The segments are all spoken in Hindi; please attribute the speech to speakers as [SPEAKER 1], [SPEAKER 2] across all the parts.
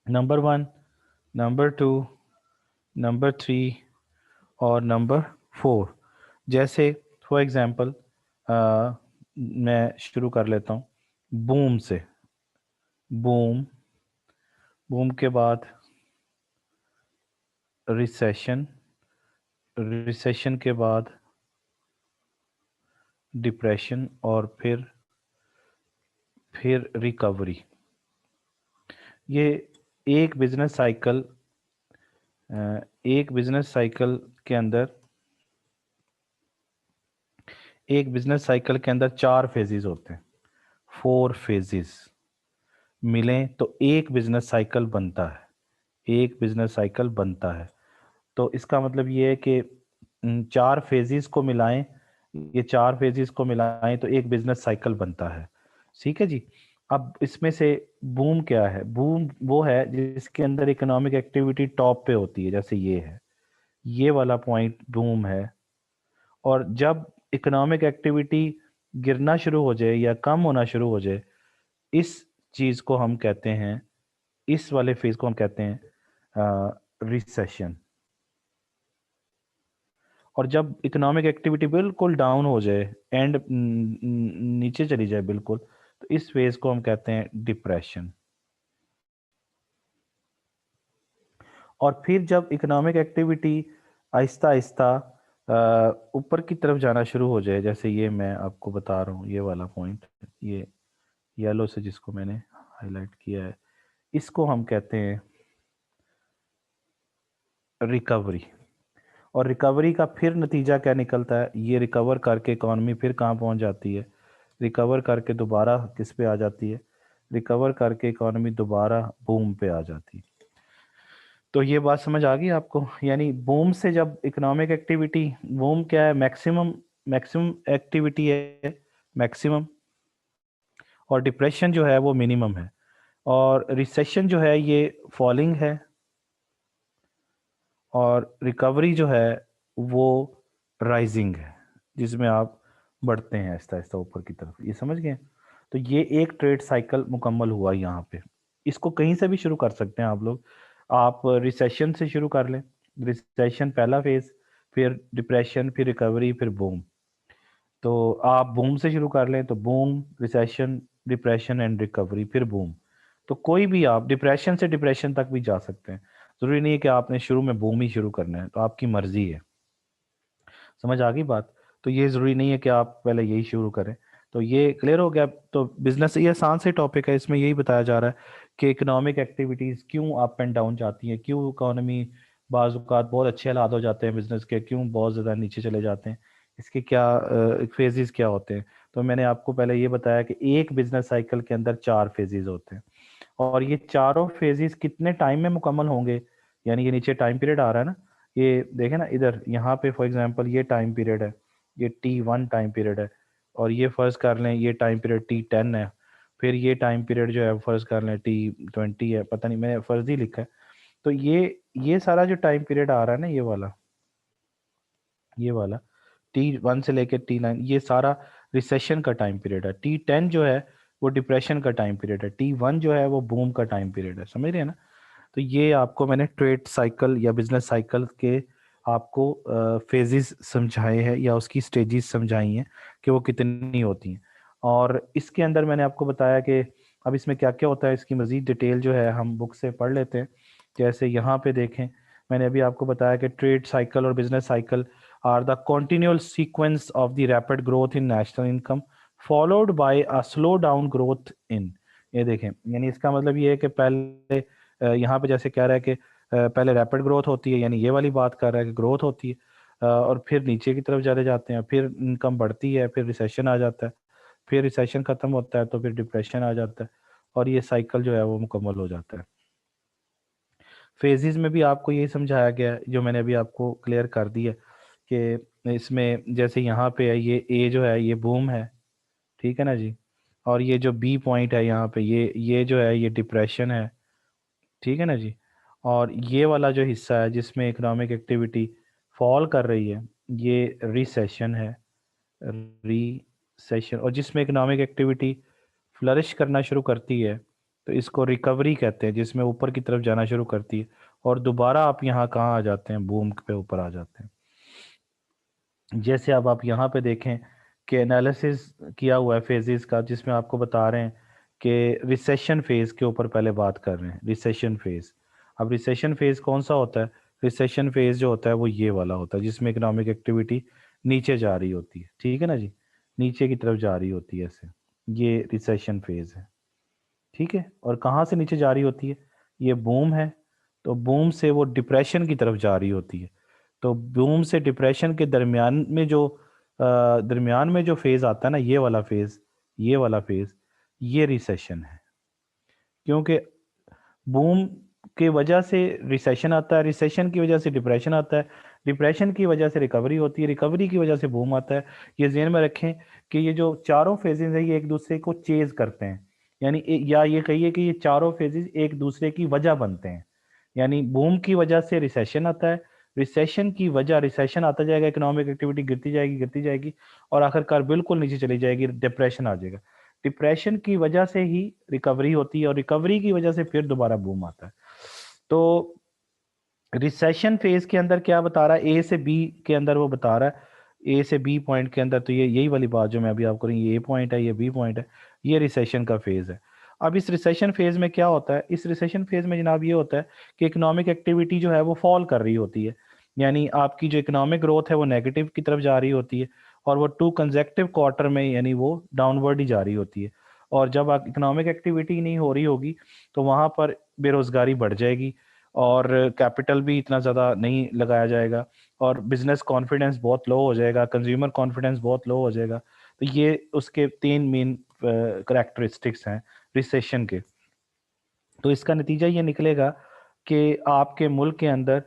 [SPEAKER 1] नंबर 1, नंबर 2, नंबर 3 और नंबर 4। जैसे फॉर एग्जांपल मैं शुरू कर लेता हूँ बूम से। बूम, बूम के बाद रिसेशन, रिसेशन के बाद डिप्रेशन और फिर रिकवरी। ये एक बिजनेस साइकिल, एक बिजनेस साइकिल के अंदर एक बिजनेस साइकिल के अंदर 4 फेजेस होते हैं। 4 फेजेस मिलें तो एक बिजनेस साइकिल बनता है। एक बिजनेस साइकिल बनता है। तो इसका मतलब ये है कि 4 फेजेस को मिलाएं, ये 4 फेजेस को मिलाएं तो एक बिजनेस साइकिल बनता है। ठीक है जी। अब इसमें से बूम क्या है? बूम वो है जिसके अंदर इकोनॉमिक एक्टिविटी टॉप पे होती है, जैसे ये है, ये वाला पॉइंट बूम है। और जब इकोनॉमिक एक्टिविटी गिरना शुरू हो जाए या कम होना शुरू हो जाए, इस चीज को हम कहते हैं, इस वाले फेज को हम कहते हैं रिसेशन। और जब इकोनॉमिक एक्टिविटी बिल्कुल डाउन हो जाए, एंड नीचे चली जाए बिल्कुल, तो इस फेज को हम कहते हैं डिप्रेशन। और फिर जब इकोनॉमिक एक्टिविटी आहिस्ता आहिस्ता ऊपर की तरफ जाना शुरू हो जाए, जैसे ये मैं आपको बता रहा हूँ, ये वाला पॉइंट, ये येलो से जिसको मैंने हाईलाइट किया है, इसको हम कहते हैं रिकवरी। और रिकवरी का फिर नतीजा क्या निकलता है? ये रिकवर करके इकॉनमी फिर कहाँ पहुंच जाती है? रिकवर करके दोबारा किस पे आ जाती है? रिकवर करके इकॉनमी दोबारा बूम पे आ जाती है। तो ये बात समझ आ गई आपको? यानी बूम से जब इकोनॉमिक एक्टिविटी, बूम क्या है? मैक्सिमम, मैक्सिमम एक्टिविटी है, मैक्सिमम। और डिप्रेशन जो है वो मिनिमम है। और रिसेशन जो है ये फॉलिंग है। और रिकवरी जो है वो राइजिंग है, जिसमें आप बढ़ते हैं आहिस्ता आहिस्ता ऊपर की तरफ। ये समझ गए? तो ये एक ट्रेड साइकिल मुकम्मल हुआ यहाँ पे। इसको कहीं से भी शुरू कर सकते हैं आप लोग। आप रिसेशन से शुरू कर लें, रिसेशन पहला फेज, फिर डिप्रेशन, फिर रिकवरी, फिर बूम। तो आप बूम से शुरू कर लें तो boom, recession, depression and recovery, फिर बूम। तो कोई भी आप डिप्रेशन से डिप्रेशन तक भी जा सकते हैं। जरूरी नहीं है कि आपने शुरू में बूम ही शुरू करना है, तो आपकी मर्जी है। समझ आ गई बात? तो ये जरूरी नहीं है कि आप पहले यही शुरू करें। तो ये क्लियर हो गया? तो बिजनेस ये आसान से टॉपिक है, इसमें यही बताया जा रहा है कि इकोनॉमिक एक्टिविटीज क्यों अप एंड डाउन जाती हैं, क्यों इकोनॉमी बाज़ औक़ात बहुत अच्छे हालात हो जाते हैं बिजनेस के, क्यों बहुत ज़्यादा नीचे चले जाते हैं, इसके क्या फेजेस क्या होते हैं। तो मैंने आपको पहले ये बताया कि एक बिजनेस साइकिल के अंदर 4 फेजेस होते हैं। और ये चारों फेजेस कितने टाइम में मुकम्मल होंगे? यानी ये नीचे टाइम पीरियड आ रहा है ना, ये देखें ना, इधर यहाँ पे फॉर एग्जांपल ये टाइम पीरियड है, ये T1 टाइम पीरियड है। और ये फर्ज कर लें ये टाइम पीरियड T10 है। फिर ये टाइम पीरियड जो है फर्ज कर लें T20 है, पता नहीं मैंने फर्ज ही लिखा है। तो ये सारा जो टाइम पीरियड आ रहा है ना, ये वाला T1 से लेकर T9, ये सारा रिसेशन का टाइम पीरियड है। T10 जो है वो डिप्रेशन का टाइम पीरियड है। T1 जो है वो बूम का टाइम पीरियड है। समझ रहे हैं ना? तो ये आपको मैंने ट्रेड साइकिल या बिजनेस साइकिल के आपको फेजेस समझाए हैं, या उसकी स्टेजेस समझाई हैं कि वो कितनी होती हैं। और इसके अंदर मैंने आपको बताया कि अब इसमें क्या क्या होता है, इसकी मज़ीद डिटेल जो है हम बुक से पढ़ लेते हैं। जैसे यहाँ पे देखें, मैंने अभी आपको बताया कि ट्रेड साइकिल और business cycle are the continual sequence of the rapid growth in national income followed by a slow down growth in. ये देखें, यानी इसका मतलब ये है कि पहले यहाँ पे जैसे कह रहा है कि पहले रैपिड ग्रोथ होती है, यानी ये वाली बात कर रहा है कि ग्रोथ होती है, और फिर नीचे की तरफ चले जाते हैं, फिर इनकम बढ़ती है, फिर रिसेशन आ जाता है, फिर रिसेशन खत्म होता है तो फिर डिप्रेशन आ जाता है, और ये साइकिल जो है वो मुकम्मल हो जाता है। फेजेस में भी आपको यही समझाया गया है जो मैंने अभी आपको क्लियर कर दिया कि इसमें जैसे यहाँ पे है, ये ए जो है ये बूम है, ठीक है ना जी। और ये जो बी पॉइंट है यहाँ पे, ये जो है ये डिप्रेशन है, ठीक है ना जी। और ये वाला जो हिस्सा है जिसमें इकोनॉमिक एक्टिविटी फॉल कर रही है, ये रिसेशन है, रिसेशन। और जिसमें इकोनॉमिक एक्टिविटी फ्लरिश करना शुरू करती है, तो इसको रिकवरी कहते हैं, जिसमें ऊपर की तरफ जाना शुरू करती है और दोबारा आप यहाँ कहाँ आ जाते हैं, बूम पे ऊपर आ जाते हैं। जैसे अब आप यहाँ पे देखें कि एनालिसिस किया हुआ है फेजेस का, जिसमें आपको बता रहे हैं कि रिसेशन फेज के ऊपर पहले बात कर रहे हैं, रिसेशन फेज। अब रिसेशन फेज कौन सा होता है? रिसेशन फेज जो होता है वो ये वाला होता है, जिसमें इकोनॉमिक एक्टिविटी नीचे जा रही होती है, ठीक है ना जी, नीचे की तरफ जा रही होती है ऐसे, ये रिसेशन फेज है, ठीक है। और कहाँ से नीचे जा रही होती है? ये बूम है, तो बूम से वो डिप्रेशन की तरफ जा रही होती है। तो बूम से डिप्रेशन के दरमियान में जो फेज आता है ना, ये वाला फेज, ये वाला फेज, ये रिसेशन है। क्योंकि बूम की वजह से रिसेशन आता है, रिसेशन की वजह से डिप्रेशन आता है, डिप्रेशन की वजह से रिकवरी होती है, रिकवरी की वजह से बूम आता है। ये ज़हन में रखें कि ये जो चारों फेजेस हैं ये एक दूसरे को चेज करते हैं, यानी या ये कहिए कि ये चारों फेजेस एक दूसरे की वजह बनते हैं। यानी बूम की वजह से रिसेशन आता है, रिसेशन की वजह, रिसेशन आता जाएगा, इकोनॉमिक एक्टिविटी गिरती जाएगी और आखिरकार बिल्कुल नीचे चली जाएगी, डिप्रेशन आ जाएगा। डिप्रेशन की वजह से ही रिकवरी होती है और रिकवरी की वजह से फिर दोबारा बूम आता है। तो रिसेशन फेज के अंदर क्या बता रहा है, ए से बी के अंदर वो बता रहा है, ए से बी पॉइंट के अंदर, तो ये यही वाली बात जो मैं अभी आपको रही, ये ए पॉइंट है, ये बी पॉइंट है, ये रिसेशन का फेज है। अब इस रिसेशन फेज में क्या होता है? इस रिसेशन फेज में जनाब ये होता है कि इकोनॉमिक एक्टिविटी जो है वो फॉल कर रही होती है, यानी आपकी जो इकोनॉमिक ग्रोथ है वो नेगेटिव की तरफ जा रही होती है और वो 2 कंसेक्टिव क्वार्टर में यानी वो डाउनवर्ड ही जा रही होती है। और जब आप इकोनॉमिक एक्टिविटी नहीं हो रही होगी तो वहाँ पर बेरोजगारी बढ़ जाएगी और कैपिटल भी इतना ज़्यादा नहीं लगाया जाएगा और बिजनेस कॉन्फिडेंस बहुत लो हो जाएगा, कंज्यूमर कॉन्फिडेंस बहुत लो हो जाएगा। तो ये उसके 3 मेन करेक्टरिस्टिक्स हैं रिसेशन के। तो इसका नतीजा ये निकलेगा कि आपके मुल्क के अंदर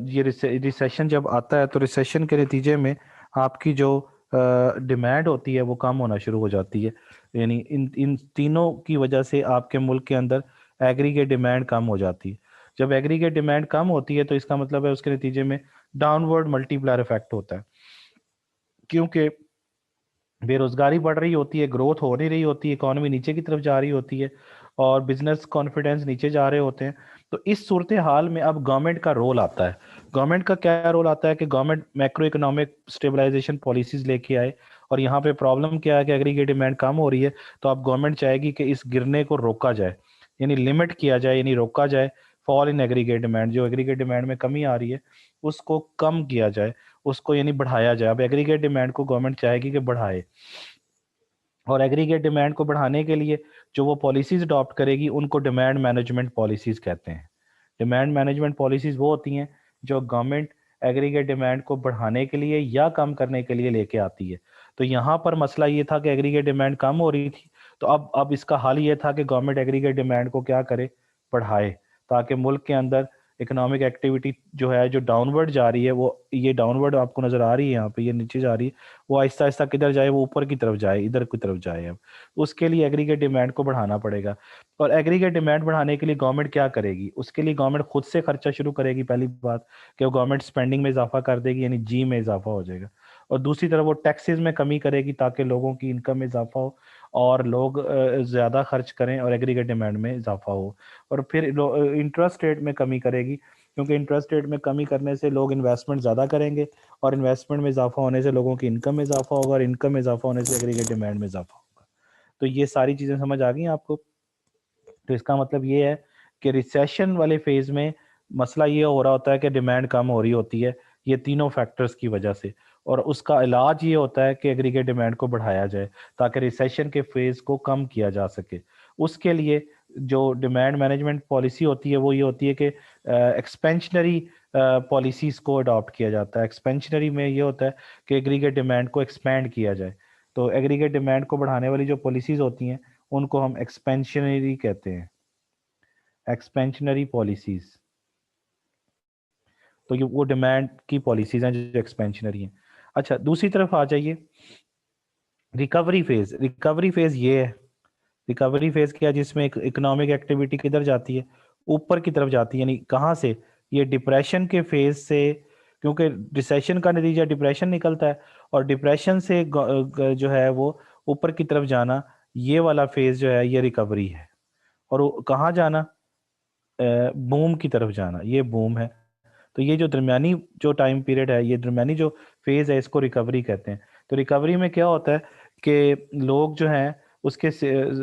[SPEAKER 1] ये रिसेशन जब आता है तो रिसेशन के नतीजे में आपकी जो डिमांड होती है वो कम होना शुरू हो जाती है। यानी इन इन तीनों की वजह से आपके मुल्क के अंदर एग्रीगेट डिमांड कम हो जाती है। जब एग्रीगेट डिमांड कम होती है तो इसका मतलब है उसके नतीजे में डाउनवर्ड मल्टीप्लायर इफेक्ट होता है, क्योंकि बेरोजगारी बढ़ रही होती है, ग्रोथ हो नहीं रही होती है, इकोनॉमी नीचे की तरफ जा रही होती है और बिजनेस कॉन्फिडेंस नीचे जा रहे होते हैं। तो इस सूरत हाल में अब गवर्नमेंट का रोल आता है। गवर्नमेंट का क्या रोल आता है कि government macro economic stabilization policies लेके आए। और यहाँ पे प्रॉब्लम क्या है कि एग्रीगेट डिमांड कम हो रही है, तो अब गवर्नमेंट चाहेगी कि इस गिरने को रोका जाए, यानी लिमिट किया जाए, यानी रोका जाए फॉल इन एग्रीगेट डिमांड, जो एग्रीगेट डिमांड में कमी आ रही है उसको कम किया जाए, उसको यानी बढ़ाया जाए। अब एग्रीगेट डिमांड को गवर्नमेंट चाहेगी कि बढ़ाए, और एग्रीगेट डिमांड को बढ़ाने के लिए जो वो पॉलिसीज अडॉप्ट करेगी उनको डिमांड मैनेजमेंट पॉलिसीज कहते हैं। डिमांड मैनेजमेंट पॉलिसीज वो होती हैं जो गवर्नमेंट एग्रीगेट डिमांड को बढ़ाने के लिए या कम करने के लिए लेके आती है। तो यहाँ पर मसला ये था कि एग्रीगेट डिमांड कम हो रही थी, तो अब इसका हल ये था कि गवर्नमेंट एग्रीगेट डिमांड को क्या करे, बढ़ाए, ताकि मुल्क के अंदर इकोनॉमिक एक्टिविटी जो है जो डाउनवर्ड जा रही है, वो ये डाउनवर्ड आपको नजर आ रही है यहाँ पे, ये नीचे जा रही है, वो आहिस्ता आहिस्ता किधर जाए, वो ऊपर की तरफ जाए, इधर की तरफ जाए। अब उसके लिए एग्रीगेट डिमांड को बढ़ाना पड़ेगा। और एग्रीगेट डिमांड बढ़ाने के लिए गवर्नमेंट क्या करेगी? उसके लिए गवर्नमेंट खुद से खर्चा शुरू करेगी, पहली बात कि वो गवर्नमेंट स्पेंडिंग में इजाफा कर देगी, यानी जी में इजाफा हो जाएगा। और दूसरी तरफ वो टैक्सेस में कमी करेगी ताकि लोगों की इनकम में इजाफा हो और लोग ज़्यादा खर्च करें और एग्रीगेट डिमांड में इजाफा हो। और फिर इंटरेस्ट रेट में कमी करेगी, क्योंकि इंटरेस्ट रेट में कमी करने से लोग इन्वेस्टमेंट ज़्यादा करेंगे और इन्वेस्टमेंट में इजाफा होने से लोगों की इनकम में इजाफा होगा और इनकम में इजाफा होने से एग्रीगेट डिमांड में इजाफा होगा। तो ये सारी चीज़ें समझ आ गई आपको? तो इसका मतलब ये है कि रिसेशन वाले फेज में मसला ये हो रहा होता है कि डिमांड कम हो रही होती है, ये तीनों फैक्टर्स की वजह से, और उसका इलाज ये होता है कि एग्रीगेट डिमांड को बढ़ाया जाए ताकि रिसेशन के फेज को कम किया जा सके। उसके लिए जो डिमांड मैनेजमेंट पॉलिसी होती है वो ये होती है कि एक्सपेंशनरी पॉलिसीज को अडॉप्ट किया जाता है। एक्सपेंशनरी में ये होता है कि एग्रीगेट डिमांड को एक्सपेंड किया जाए। तो एग्रीगेट डिमांड को बढ़ाने वाली जो पॉलिसीज होती हैं उनको हम एक्सपेंशनरी कहते हैं, एक्सपेंशनरी पॉलिसीज। तो ये वो डिमांड की पॉलिसीज हैं जो एक्सपेंशनरी हैं। अच्छा, दूसरी तरफ आ जाइए, रिकवरी फेज। रिकवरी फेज ये है, रिकवरी फेज क्या है? जिसमें इकोनॉमिक एक्टिविटी किधर जाती है, ऊपर की तरफ जाती है। यानी कहाँ से? ये डिप्रेशन के फेज से, क्योंकि रिसेशन का नतीजा डिप्रेशन निकलता है और डिप्रेशन से जो है वो ऊपर की तरफ जाना, ये वाला फेज जो है ये रिकवरी है। और कहाँ जाना, बूम की तरफ जाना, ये बूम है। तो ये जो दरमियानी जो टाइम पीरियड है, ये दरमियानी जो फेज है, इसको रिकवरी कहते हैं। तो रिकवरी में क्या होता है कि लोग जो हैं उसके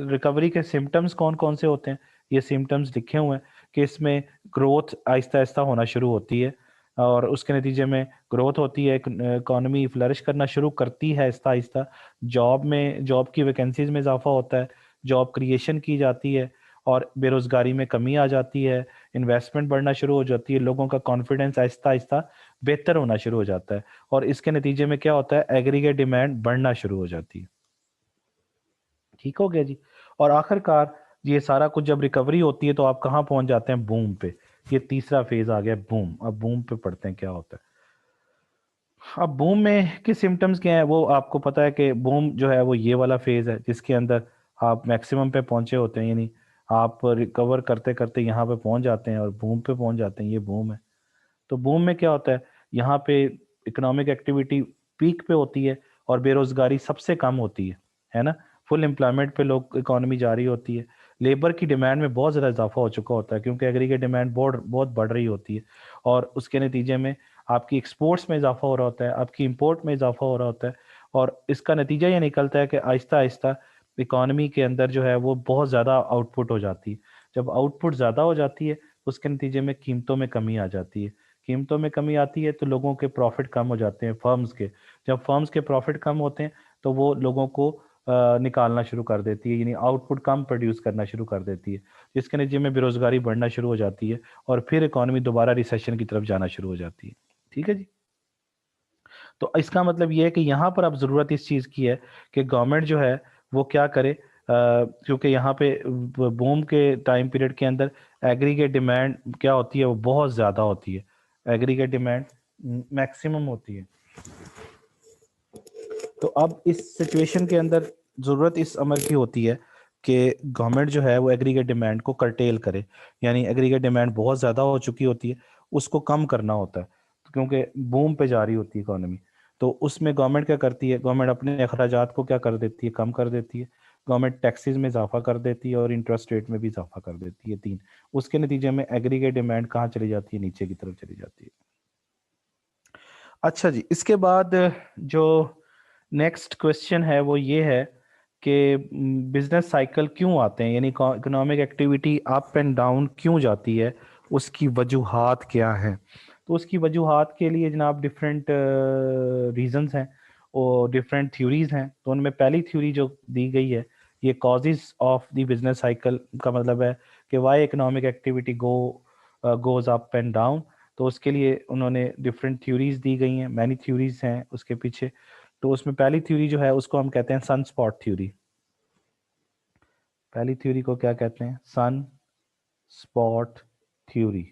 [SPEAKER 1] रिकवरी के सिम्टम्स कौन कौन से होते हैं, ये सिम्टम्स लिखे हुए हैं कि इसमें ग्रोथ आहिस्ता आहिस्ता होना शुरू होती है, और उसके नतीजे में ग्रोथ होती है, इकोनॉमी फ्लरिश करना शुरू करती है आहिस्ता आहिस्ता, जॉब की वैकेंसीज में इजाफा होता है, जॉब क्रिएशन की जाती है, और बेरोजगारी में कमी आ जाती है, इन्वेस्टमेंट बढ़ना शुरू हो जाती है, लोगों का कॉन्फिडेंस आहिस्ता आहिस्ता बेहतर होना शुरू हो जाता है, और इसके नतीजे में क्या होता है, एग्रीगेट डिमांड बढ़ना शुरू हो जाती है। ठीक हो गया जी। और आखिरकार ये सारा कुछ जब रिकवरी होती है तो आप कहाँ पहुंच जाते हैं, बूम पे। ये तीसरा फेज आ गया बूम। अब बूम पे पढ़ते हैं क्या होता है। अब बूम में किस सिम्टम्स क्या है, वो आपको पता है कि बूम जो है वो ये वाला फेज है जिसके अंदर आप मैक्सिमम पे पहुंचे होते हैं, यानी आप रिकवर करते करते यहाँ पे पहुंच जाते हैं और बूम पे पहुंच जाते हैं, ये बूम है। तो बूम में क्या होता है, यहाँ पे इकोनॉमिक एक्टिविटी पीक पे होती है और बेरोजगारी सबसे कम होती है ना। फुल एम्प्लॉयमेंट पे लोग, इकोनॉमी जारी होती है, लेबर की डिमांड में बहुत ज़्यादा इजाफा हो चुका होता है क्योंकि एग्रीगेट डिमांड बहुत बहुत बढ़ रही होती है, और उसके नतीजे में आपकी एक्सपोर्ट्स में इजाफा हो रहा होता है, आपकी इंपोर्ट में इजाफा हो रहा होता है, और इसका नतीजा ये निकलता है कि आहिस्ता आहिस्ता इकोनॉमी के अंदर जो है वो बहुत ज़्यादा आउटपुट हो जाती है। जब आउटपुट ज़्यादा हो जाती है उसके नतीजे में कीमतों में कमी आ जाती है, कीमतों में कमी आती है तो लोगों के प्रॉफिट कम हो जाते हैं, फर्म्स के। जब फर्म्स के प्रॉफिट कम होते हैं तो वो लोगों को निकालना शुरू कर देती है, यानी आउटपुट कम प्रोड्यूस करना शुरू कर देती है, जिसके नतीजे में बेरोजगारी बढ़ना शुरू हो जाती है, और फिर इकोनॉमी दोबारा रिसेशन की तरफ जाना शुरू हो जाती है। ठीक है जी। तो इसका मतलब ये है कि यहाँ पर अब ज़रूरत इस चीज़ की है कि गवर्नमेंट जो है वो क्या करे, क्योंकि यहाँ पे बूम के टाइम पीरियड के अंदर एग्रीगेट डिमांड क्या होती है, वो बहुत ज़्यादा होती है, एग्रीगेट डिमांड मैक्सिमम होती है। तो अब इस सिचुएशन के अंदर ज़रूरत इस अमर की होती है कि गवर्नमेंट जो है वो एग्रीगेट डिमांड को कर्टेल करे, यानी एग्रीगेट डिमांड बहुत ज़्यादा हो चुकी होती है, उसको कम करना होता है, तो क्योंकि बूम पे जा रही होती है इकोनॉमी। तो उसमें गवर्नमेंट क्या करती है, गवर्नमेंट अपने अखराजात को क्या कर देती है, कम कर देती है, गवर्नमेंट टैक्सेस में इजाफा कर देती है और इंटरेस्ट रेट में भी इजाफा कर देती है, तीन। उसके नतीजे में एग्रीगेट डिमांड कहाँ चली जाती है, नीचे की तरफ चली जाती है। अच्छा जी, इसके बाद जो नेक्स्ट क्वेश्चन है वो ये है कि बिजनेस साइकिल क्यों आते हैं, यानी economic activity up and down क्यों जाती है, उसकी वजूहात क्या है। तो उसकी वजूहात के लिए जनाब डिफरेंट रीजंस हैं और डिफरेंट थ्योरीज हैं। तो उनमें पहली थ्योरी जो दी गई है, ये causes of the business cycle का मतलब है कि why economic activity goes up and down. तो उसके लिए उन्होंने डिफरेंट थ्योरीज दी गई हैं, मैनी थ्योरीज हैं उसके पीछे। तो उसमें पहली थ्योरी जो है उसको हम कहते हैं सन स्पॉट थ्योरी। पहली थ्योरी को क्या कहते हैं, सन स्पॉट थ्योरी।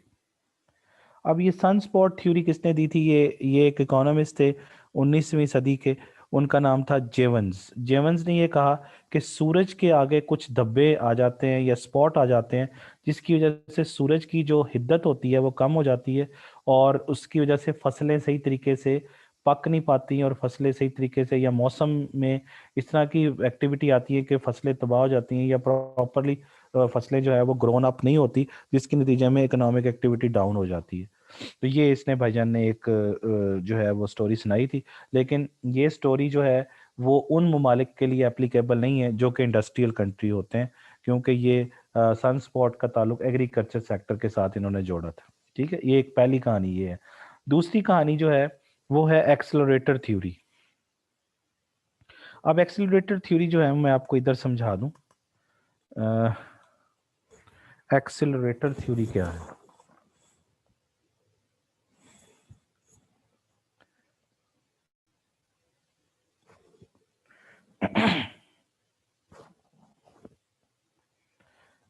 [SPEAKER 1] अब ये सन स्पॉट थ्योरी किसने दी थी, ये एक इकोनॉमिस्ट थे 19वीं सदी के, उनका नाम था जेवंस। जेवंस ने ये कहा कि सूरज के आगे कुछ धब्बे आ जाते हैं या स्पॉट आ जाते हैं, जिसकी वजह से सूरज की जो हिद्दत होती है वो कम हो जाती है, और उसकी वजह से फसलें सही तरीके से पक नहीं पाती हैं, और फसलें सही तरीके से, या मौसम में इस तरह की एक्टिविटी आती है कि फसलें तबाह हो जाती हैं, या प्रॉपरली फसलें जो है वो ग्रोन अप नहीं होती, जिसके नतीजे में इकोनॉमिक एक्टिविटी डाउन हो जाती है। तो ये इसने भाईजान ने एक जो है वो स्टोरी सुनाई थी, लेकिन ये स्टोरी जो है वो उन ममालिक के लिए एप्लीकेबल नहीं है जो कि इंडस्ट्रियल कंट्री होते हैं, क्योंकि ये सन स्पॉट का ताल्लुक एग्रीकल्चर सेक्टर के साथ इन्होंने जोड़ा था। ठीक है, ये एक पहली कहानी ये है। दूसरी कहानी जो है वो है एक्सेलरेटर थ्योरी। अब एक्सेलरेटर थ्योरी जो है मैं आपको इधर समझा दूं। एक्सेलरेटर थ्योरी क्या है।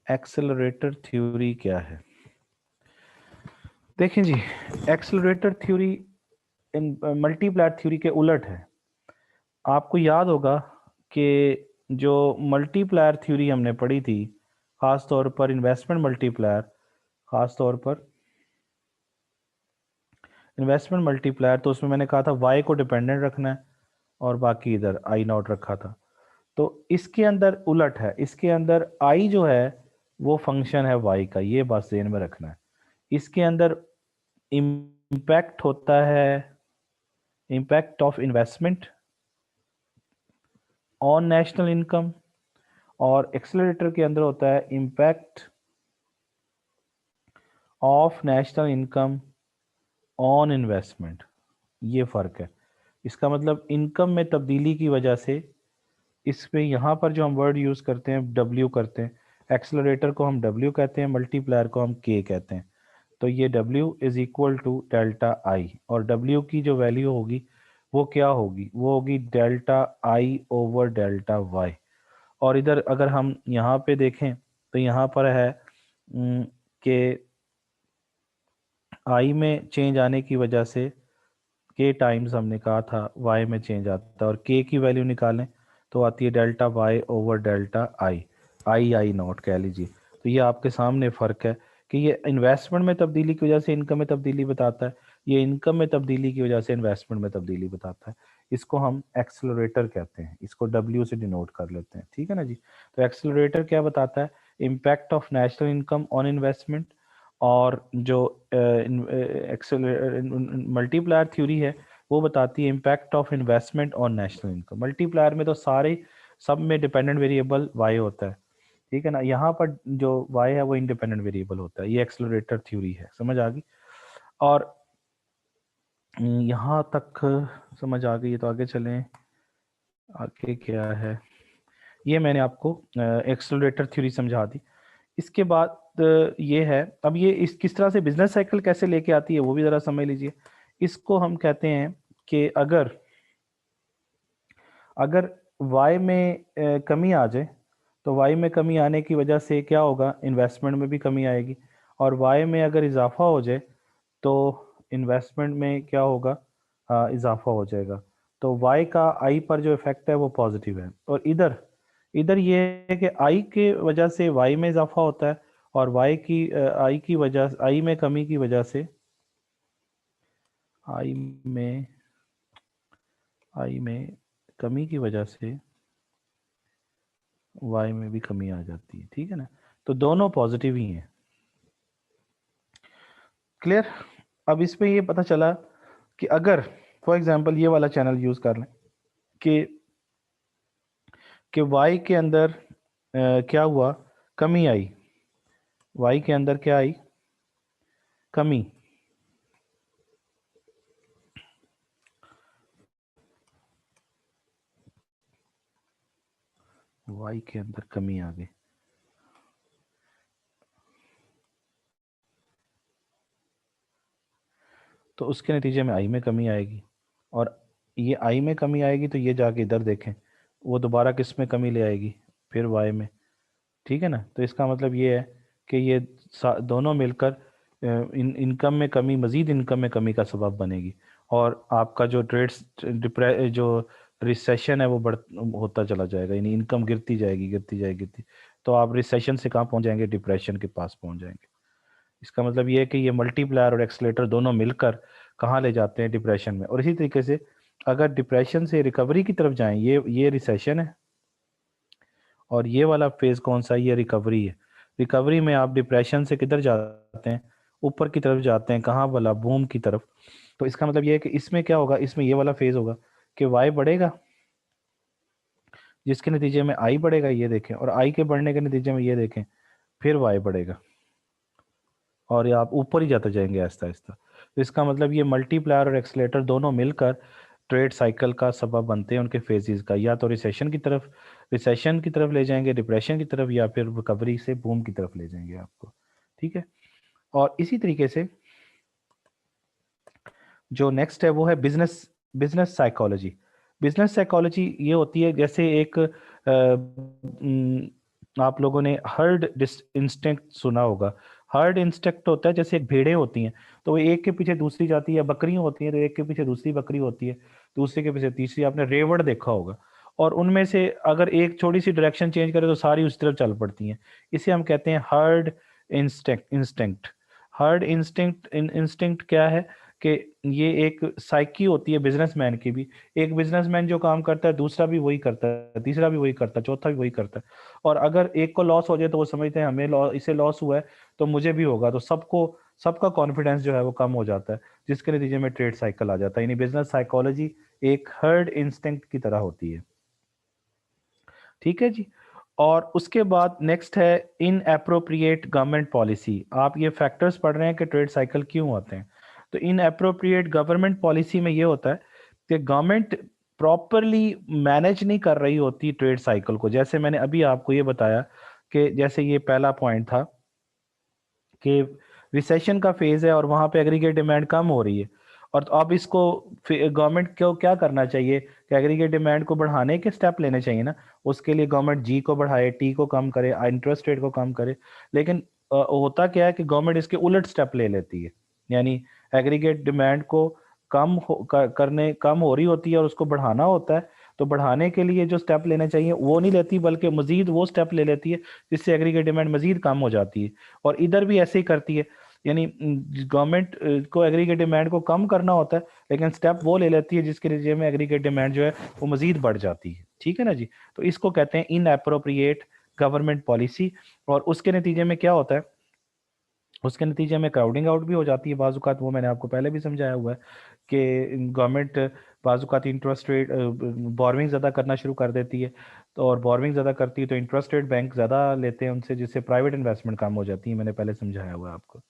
[SPEAKER 1] एक्सेलरेटर थ्योरी क्या है, देखें जी। एक्सेलरेटर थ्योरी इन मल्टीप्लायर थ्योरी के उलट है। आपको याद होगा कि जो मल्टीप्लायर थ्योरी हमने पढ़ी थी, खास तौर पर इन्वेस्टमेंट मल्टीप्लायर, खास तौर पर इन्वेस्टमेंट मल्टीप्लायर, तो उसमें मैंने कहा था वाई को डिपेंडेंट रखना है और बाकी इधर आई नॉट रखा था। तो इसके अंदर उलट है, इसके अंदर आई जो है वो फंक्शन है वाई का, ये बात ध्यान में रखना है। इसके अंदर इम्पैक्ट होता है, impact of investment on national income, और एक्सेलरेटर के अंदर होता है impact of national income on investment. ये फ़र्क है। इसका मतलब इनकम में तब्दीली की वजह से, इसमें यहाँ पर जो हम वर्ड यूज़ करते हैं डब्ल्यू करते हैं, एक्सेलरेटर को हम डब्ल्यू कहते हैं, मल्टीप्लायर को हम के कहते हैं। तो ये W is equal to delta I, और डब्ल्यू की जो वैल्यू होगी वो क्या होगी, वो होगी delta I over delta Y. और इधर अगर हम यहाँ पे देखें तो यहाँ पर है कि आई में चेंज आने की वजह से के टाइम्स हमने कहा था वाई में चेंज आता है, और के की वैल्यू निकालें तो आती है delta Y over delta I, I I naught कह लीजिए। तो ये आपके सामने फ़र्क है कि ये इन्वेस्टमेंट में तब्दीली की वजह से इनकम में तब्दीली बताता है, ये इनकम में तब्दीली की वजह से इन्वेस्टमेंट में तब्दीली बताता है। इसको हम एक्सेलरेटर कहते हैं, इसको डब्ल्यू से डिनोट कर लेते हैं, ठीक है ना जी। तो एक्सेलरेटर क्या बताता है, impact of national income on investment. और जो मल्टीप्लायर थ्योरी है वो बताती है impact of investment on national income. Multiplier में तो सारे सब में डिपेंडेंट वेरिएबल वाई होता है, ठीक है ना। यहाँ पर जो वाई है वो इंडिपेंडेंट वेरिएबल होता है। ये एक्सेलरेटर थ्योरी है, समझ आ गई। और यहाँ तक समझ आ गई है तो आगे चलें। आगे क्या है, ये मैंने आपको एक्सेलरेटर थ्योरी समझा दी। इसके बाद ये है, अब ये इस किस तरह से बिजनेस साइकिल कैसे लेके आती है वो भी ज़रा समझ लीजिए। इसको हम कहते हैं कि अगर अगर वाई में कमी आ जाए तो वाई में कमी आने की वजह से क्या होगा, इन्वेस्टमेंट में भी कमी आएगी। और वाई में अगर इजाफा हो जाए तो इन्वेस्टमेंट में क्या होगा, इजाफा हो जाएगा। तो वाई का आई पर जो इफेक्ट है वो पॉजिटिव है। और इधर इधर ये है कि आई के वजह से वाई में इजाफा होता है, और वाई की आई की वजह, आई में कमी की वजह से, आई में आई में कमी की वजह से वाई में भी कमी आ जाती है, ठीक है ना। तो दोनों पॉजिटिव ही हैं। क्लियर। अब इसमें ये पता चला कि अगर फॉर एग्जांपल ये वाला चैनल यूज कर लें कि वाई के अंदर क्या हुआ, कमी आई, वाई के अंदर क्या आई, कमी। वाई के अंदर कमी आ गई, तो उसके नतीजे में आई में कमी आएगी। और ये आई में कमी आएगी तो ये जाके इधर देखें, वो दोबारा किस में कमी ले आएगी, फिर वाई में, ठीक है ना। तो इसका मतलब ये है कि ये दोनों मिलकर इनकम में कमी, मजीद इनकम में कमी का सबब बनेगी। और आपका जो ट्रेड्स जो रिसेशन है वो बढ़ होता चला जाएगा, यानी इनकम गिरती जाएगी गिरती जाएगी गिरती। तो आप रिसेशन से कहाँ पहुंच जाएंगे, डिप्रेशन के पास पहुंच जाएंगे। इसका मतलब ये है कि ये मल्टीप्लायर और एक्सलेटर दोनों मिलकर कहाँ ले जाते हैं, डिप्रेशन में। और इसी तरीके से अगर डिप्रेशन से रिकवरी की तरफ जाएं, ये रिसेशन है, और ये वाला फेज कौन सा है, ये रिकवरी है। रिकवरी में आप डिप्रेशन से किधर जाते हैं, ऊपर की तरफ जाते हैं, कहाँ वाला, बूम की तरफ। तो इसका मतलब ये है कि इसमें क्या होगा, इसमें ये वाला फेज होगा कि वाई बढ़ेगा, जिसके नतीजे में आई बढ़ेगा, ये देखें, और आई के बढ़ने के नतीजे में ये देखें, फिर वाई बढ़ेगा, और ये आप ऊपर ही जाते जाएंगे आहिस्ता आहिस्ता। तो इसका मतलब ये मल्टीप्लायर और एक्सलेटर दोनों मिलकर ट्रेड साइकिल का सबब बनते हैं, उनके फेजेस का, या तो रिसेशन की तरफ ले जाएंगे, डिप्रेशन की तरफ, या फिर रिकवरी से बूम की तरफ ले जाएंगे आपको, ठीक है। और इसी तरीके से जो नेक्स्ट है वो है business business psychology. Business psychology ये होती है, जैसे एक आप लोगों ने हर्ड इंस्टिंक्ट सुना होगा। हर्ड इंस्टिंक्ट होता है जैसे एक भेड़ें होती हैं, तो वो एक के पीछे दूसरी जाती है, बकरियां होती हैं तो एक के पीछे दूसरी बकरी होती है, दूसरे के पीछे तीसरी। आपने रेवड़ देखा होगा, और उनमें से अगर एक छोटी सी डायरेक्शन चेंज करे तो सारी उस तरफ चल पड़ती हैं। इसे हम कहते हैं heard instinct. Heard instinct instinct क्या है कि ये एक साइकी होती है बिजनेसमैन की भी। एक बिजनेसमैन जो काम करता है दूसरा भी वही करता है, तीसरा भी वही करता है, चौथा भी वही करता है। और अगर एक को लॉस हो जाए तो वो समझते हैं हमें इसे लॉस हुआ है तो मुझे भी होगा, तो सबको सबका कॉन्फिडेंस जो है वो कम हो जाता है, जिसके नतीजे में ट्रेड साइकिल आ जाता है। यानी बिजनेस साइकोलॉजी एक हर्ड इंस्टिंक्ट की तरह होती है। ठीक है जी। और उसके बाद नेक्स्ट है इन अप्रोप्रिएट गवर्नमेंट पॉलिसी। आप ये फैक्टर्स पढ़ रहे हैं कि ट्रेड साइकिल क्यों होते हैं। तो इन अप्रोप्रिएट गवर्नमेंट पॉलिसी में ये होता है कि गवर्नमेंट प्रॉपरली मैनेज नहीं कर रही होती ट्रेड साइकिल को। जैसे मैंने अभी आपको ये बताया कि जैसे ये पहला पॉइंट था कि रिसेशन का फेज है और वहां पे एग्रीगेट डिमांड कम हो रही है, और तो अब इसको गवर्नमेंट को क्या करना चाहिए कि एग्रीगेट डिमांड को बढ़ाने के स्टेप लेने चाहिए ना। उसके लिए गवर्नमेंट जी को बढ़ाए, टी को कम करे, इंटरेस्ट रेट को कम करे। लेकिन होता क्या है कि गवर्नमेंट इसके उलट स्टेप ले लेती है। यानी एग्रीगेट डिमांड को करने कम हो रही होती है और उसको बढ़ाना होता है, तो बढ़ाने के लिए जो स्टेप लेने चाहिए वो नहीं लेती, बल्कि मजीद वो स्टेप ले लेती है जिससे एग्रीगेट डिमांड मजीद कम हो जाती है। और इधर भी ऐसे ही करती है। यानी गवर्नमेंट को एग्रीगेट डिमांड को कम करना होता है, लेकिन स्टेप वो ले लेती है जिसके नतीजे में एग्रीगेट डिमांड जो है वो मजीद बढ़ जाती है। ठीक है ना जी। तो इसको कहते हैं इन अप्रोप्रिएट गवर्नमेंट पॉलिसी। और उसके नतीजे में क्या होता है, उसके नतीजे में क्राउडिंग आउट भी हो जाती है बाजुकात। वो मैंने आपको पहले भी समझाया हुआ है कि गवर्नमेंट बाजुकात इंटरेस्ट रेट बोरविंग ज़्यादा करना शुरू कर देती है। तो और बोरविंग ज़्यादा करती है तो इंटरेस्ट रेट बैंक ज़्यादा लेते हैं उनसे, जिससे प्राइवेट इन्वेस्टमेंट कम हो जाती है। मैंने पहले समझाया हुआ है आपको।